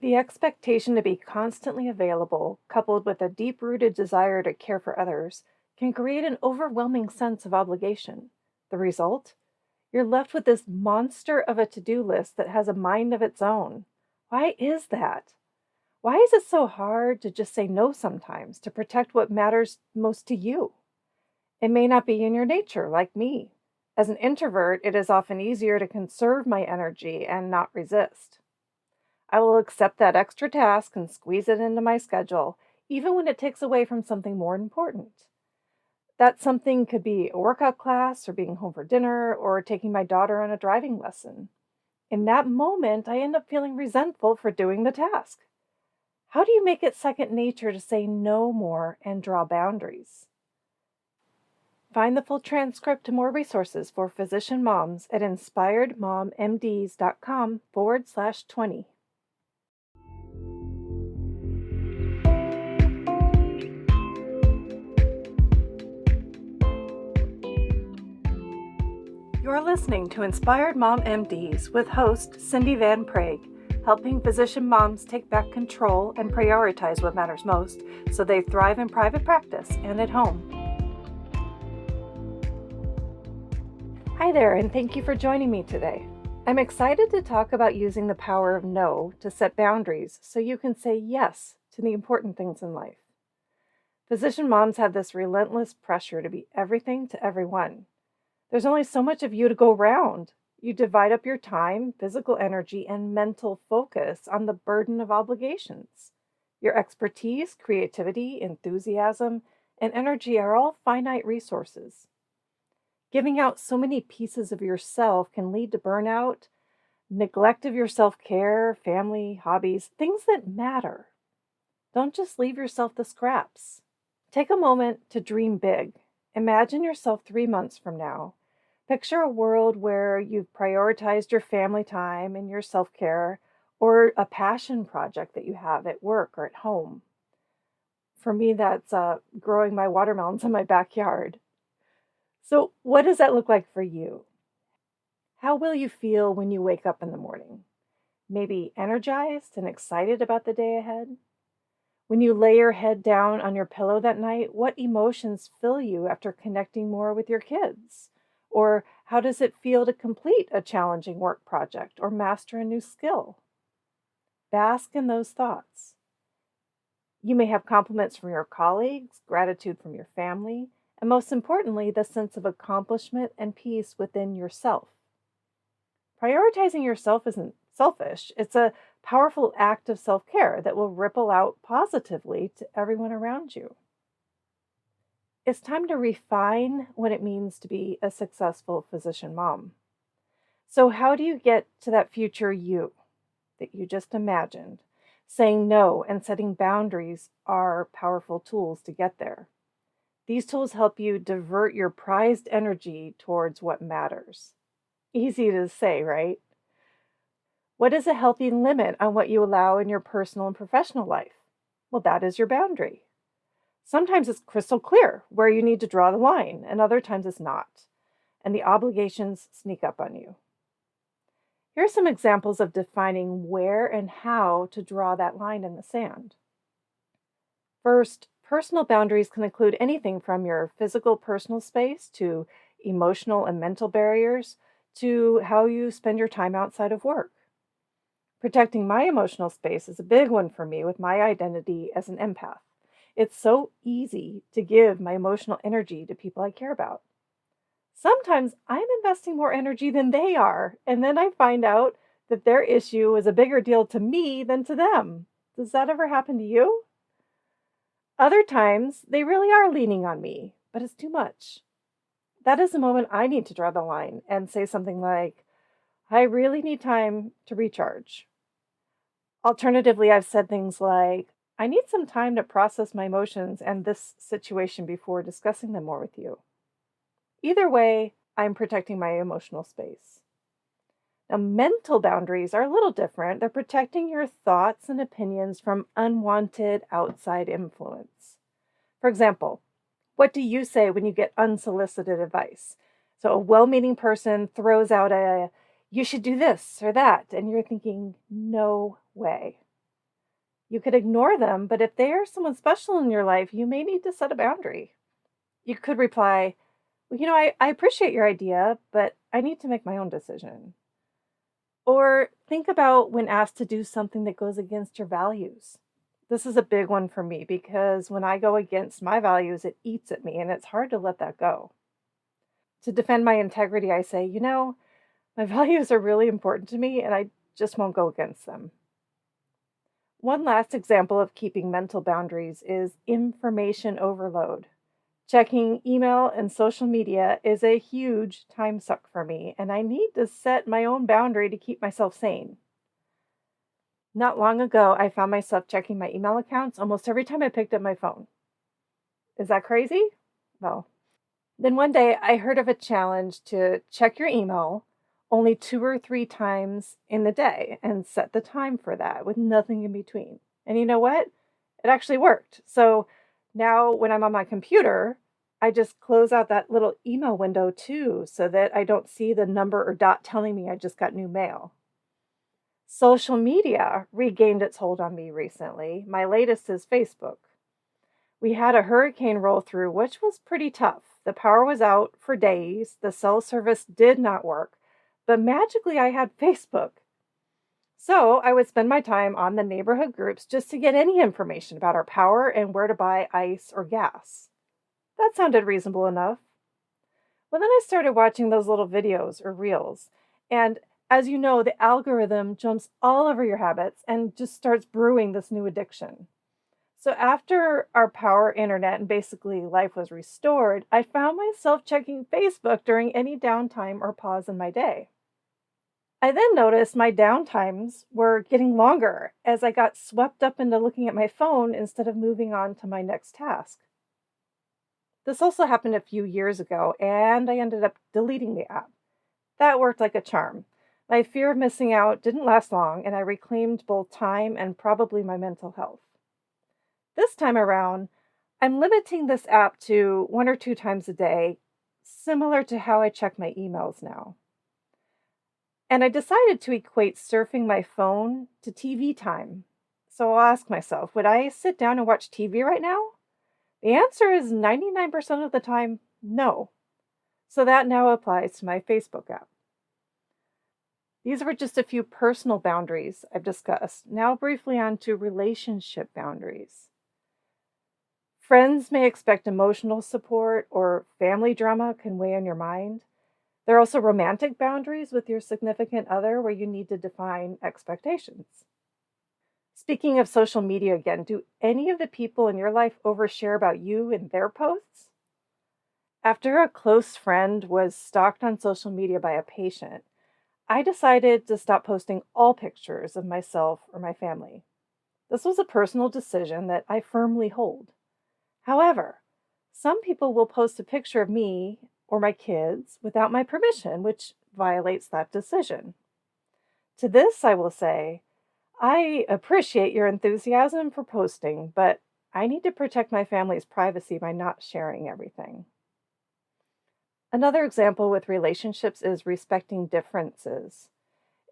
The expectation to be constantly available, coupled with a deep rooted desire to care for others, can create an overwhelming sense of obligation. The result? You're left with this monster of a to do list that has a mind of its own. Why is that? Why is it so hard to just say no sometimes to protect what matters most to you? It may not be in your nature, like me. As an introvert, it is often easier to conserve my energy and not resist. I will accept that extra task and squeeze it into my schedule, even when it takes away from something more important. That something could be a workout class, or being home for dinner, or taking my daughter on a driving lesson. In that moment, I end up feeling resentful for doing the task. How do you make it second nature to say no more and draw boundaries? Find the full transcript to more resources for physician moms at inspiredmommds.com/20. You're listening to Inspired Mom MDs with host Cindy Van Prague, helping physician moms take back control and prioritize what matters most so they thrive in private practice and at home. Hi there, and thank you for joining me today. I'm excited to talk about using the power of no to set boundaries so you can say yes to the important things in life. Physician moms have this relentless pressure to be everything to everyone. There's only so much of you to go round. You divide up your time, physical energy, and mental focus on the burden of obligations. Your expertise, creativity, enthusiasm, and energy are all finite resources. Giving out so many pieces of yourself can lead to burnout, neglect of your self-care, family, hobbies, things that matter. Don't just leave yourself the scraps. Take a moment to dream big. Imagine yourself 3 months from now. Picture a world where you've prioritized your family time and your self-care, or a passion project that you have at work or at home. For me, that's growing my watermelons in my backyard. So what does that look like for you? How will you feel when you wake up in the morning? Maybe energized and excited about the day ahead? When you lay your head down on your pillow that night, what emotions fill you after connecting more with your kids? Or how does it feel to complete a challenging work project or master a new skill? Bask in those thoughts. You may have compliments from your colleagues, gratitude from your family, and most importantly, the sense of accomplishment and peace within yourself. Prioritizing yourself isn't selfish. It's a powerful act of self-care that will ripple out positively to everyone around you. It's time to refine what it means to be a successful physician mom. So how do you get to that future you that you just imagined? Saying no and setting boundaries are powerful tools to get there. These tools help you divert your prized energy towards what matters. Easy to say, right? What is a healthy limit on what you allow in your personal and professional life? Well, that is your boundary. Sometimes it's crystal clear where you need to draw the line, and other times it's not, and the obligations sneak up on you. Here are some examples of defining where and how to draw that line in the sand. First, personal boundaries can include anything from your physical personal space to emotional and mental barriers to how you spend your time outside of work. Protecting my emotional space is a big one for me with my identity as an empath. It's so easy to give my emotional energy to people I care about. Sometimes I'm investing more energy than they are, and then I find out that their issue is a bigger deal to me than to them. Does that ever happen to you? Other times, they really are leaning on me, but it's too much. That is the moment I need to draw the line and say something like, I really need time to recharge. Alternatively, I've said things like, I need some time to process my emotions and this situation before discussing them more with you. Either way, I'm protecting my emotional space. Now, mental boundaries are a little different. They're protecting your thoughts and opinions from unwanted outside influence. For example, what do you say when you get unsolicited advice? So a well-meaning person throws out you should do this or that, and you're thinking, no way. You could ignore them, but if they are someone special in your life, you may need to set a boundary. You could reply, well, I appreciate your idea, but I need to make my own decision. Or think about when asked to do something that goes against your values. This is a big one for me because when I go against my values, it eats at me and it's hard to let that go. To defend my integrity, I say, my values are really important to me and I just won't go against them. One last example of keeping mental boundaries is information overload. Checking email and social media is a huge time suck for me, and I need to set my own boundary to keep myself sane. Not long ago, I found myself checking my email accounts almost every time I picked up my phone. Is that crazy? No. Then one day I heard of a challenge to check your email only 2 or 3 times in the day and set the time for that with nothing in between. And you know what? It actually worked. So now when I'm on my computer, I just close out that little email window too so that I don't see the number or dot telling me I just got new mail. Social media regained its hold on me recently. My latest is Facebook. We had a hurricane roll through, which was pretty tough. The power was out for days, the cell service did not work, but magically I had Facebook. So I would spend my time on the neighborhood groups just to get any information about our power and where to buy ice or gas. That sounded reasonable enough. Well, then I started watching those little videos or reels. And as you know, the algorithm jumps all over your habits and just starts brewing this new addiction. So after our power, internet, and basically life was restored, I found myself checking Facebook during any downtime or pause in my day. I then noticed my downtimes were getting longer as I got swept up into looking at my phone instead of moving on to my next task. This also happened a few years ago, and I ended up deleting the app. That worked like a charm. My fear of missing out didn't last long, and I reclaimed both time and probably my mental health. This time around, I'm limiting this app to 1 or 2 times a day, similar to how I check my emails now. And I decided to equate surfing my phone to TV time. So I'll ask myself, would I sit down and watch TV right now? The answer is 99% of the time, no. So that now applies to my Facebook app. These were just a few personal boundaries I've discussed. Now briefly on to relationship boundaries. Friends may expect emotional support or family drama can weigh on your mind. There are also romantic boundaries with your significant other where you need to define expectations. Speaking of social media again, do any of the people in your life overshare about you in their posts? After a close friend was stalked on social media by a patient, I decided to stop posting all pictures of myself or my family. This was a personal decision that I firmly hold. However, some people will post a picture of me or my kids without my permission, which violates that decision. To this, I will say, I appreciate your enthusiasm for posting, but I need to protect my family's privacy by not sharing everything. Another example with relationships is respecting differences.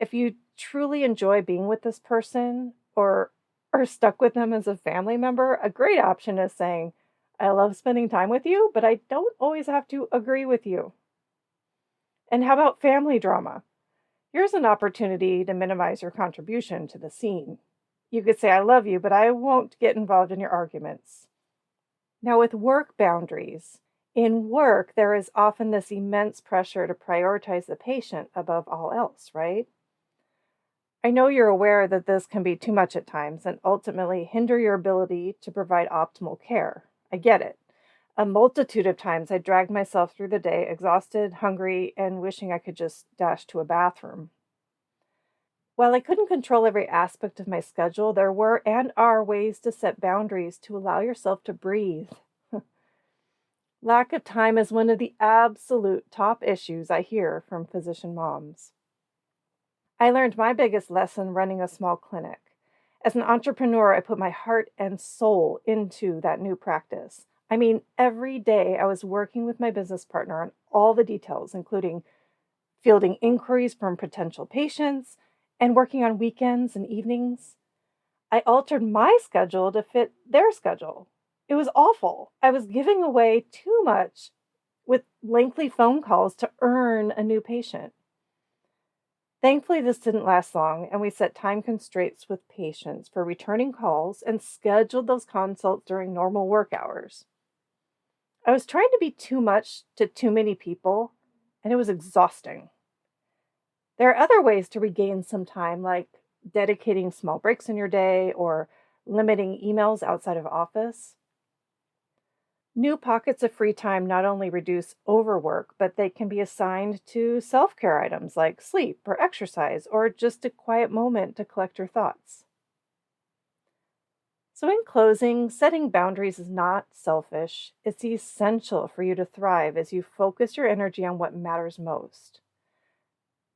If you truly enjoy being with this person or are stuck with them as a family member, a great option is saying, I love spending time with you, but I don't always have to agree with you. And how about family drama? Here's an opportunity to minimize your contribution to the scene. You could say, I love you, but I won't get involved in your arguments. Now, with work boundaries, in work, there is often this immense pressure to prioritize the patient above all else, right? I know you're aware that this can be too much at times and ultimately hinder your ability to provide optimal care. I get it. A multitude of times I dragged myself through the day, exhausted, hungry, and wishing I could just dash to a bathroom. While I couldn't control every aspect of my schedule, there were and are ways to set boundaries to allow yourself to breathe. Lack of time is one of the absolute top issues I hear from physician moms. I learned my biggest lesson running a small clinic. As an entrepreneur, I put my heart and soul into that new practice. I mean, every day I was working with my business partner on all the details, including fielding inquiries from potential patients and working on weekends and evenings. I altered my schedule to fit their schedule. It was awful. I was giving away too much with lengthy phone calls to earn a new patient. Thankfully, this didn't last long, and we set time constraints with patients for returning calls and scheduled those consults during normal work hours. I was trying to be too much to too many people, and it was exhausting. There are other ways to regain some time, like dedicating small breaks in your day or limiting emails outside of office. New pockets of free time not only reduce overwork, but they can be assigned to self care items like sleep or exercise or just a quiet moment to collect your thoughts. So, in closing, setting boundaries is not selfish. It's essential for you to thrive as you focus your energy on what matters most.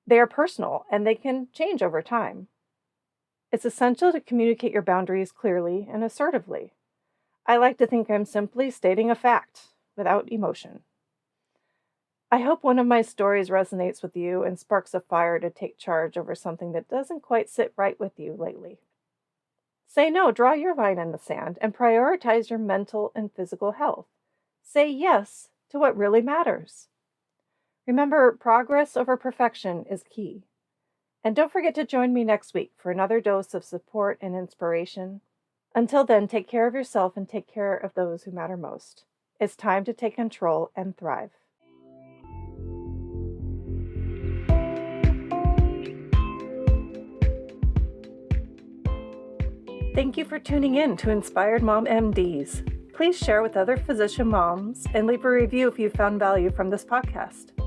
They are personal and they can change over time. It's essential to communicate your boundaries clearly and assertively. I like to think I'm simply stating a fact without emotion. I hope one of my stories resonates with you and sparks a fire to take charge over something that doesn't quite sit right with you lately. Say no, draw your line in the sand, and prioritize your mental and physical health. Say yes to what really matters. Remember, progress over perfection is key. And don't forget to join me next week for another dose of support and inspiration. Until then, take care of yourself and take care of those who matter most. It's time to take control and thrive. Thank you for tuning in to Inspired Mom MDs. Please share with other physician moms and leave a review if you found value from this podcast.